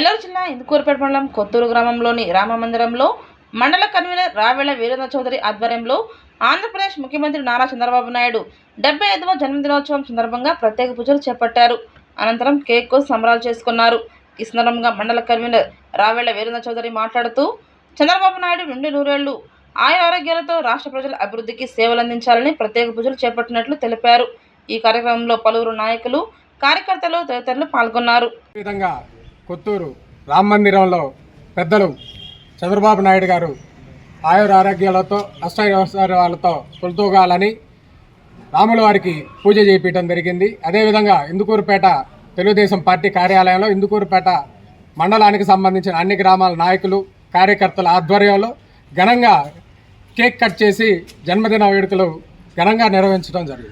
నెల్లూరు జిల్లా ఇందుకూరుపేట మండలం కొత్తూరు గ్రామంలోని రామమందిరంలో మండల కన్వీనర్ రావెల వీరేంద్ర చౌదరి ఆధ్వర్యంలో ఆంధ్రప్రదేశ్ ముఖ్యమంత్రి నారా చంద్రబాబు నాయుడు 75వ జన్మదినోత్సవం సందర్భంగా ప్రత్యేక పూజలు చేపట్టారు. అనంతరం కేక్ కోసి సంబరాలు చేసుకున్నారు. ఈ సందర్భంగా మండల కన్వీనర్ రావెల వీరేంద్ర చౌదరి మాట్లాడుతూ చంద్రబాబు నాయుడు నుండి నూరేళ్లు ఆయన ఆరోగ్యాలతో రాష్ట్ర ప్రజల అభివృద్ధికి సేవలు అందించాలని ప్రత్యేక పూజలు చేపట్టినట్లు తెలిపారు. ఈ కార్యక్రమంలో పలువురు నాయకులు, కార్యకర్తలు తదితరులు పాల్గొన్నారు. కొత్తూరు రామ మందిరంలో పెద్దలు చంద్రబాబు నాయుడు గారు ఆయుర ఆరోగ్యాలతో అష్టైశ్వర్యాలతో తొలతూగాలని రాముల వారికి పూజ చేయించడం జరిగింది. అదేవిధంగా ఇందుకూరుపేట తెలుగుదేశం పార్టీ కార్యాలయంలో ఇందుకూరుపేట మండలానికి సంబంధించిన అన్ని గ్రామాల నాయకులు, కార్యకర్తల ఆధ్వర్యంలో ఘనంగా కేక్ కట్ చేసి జన్మదిన వేడుకలు ఘనంగా నిర్వహించడం జరిగింది.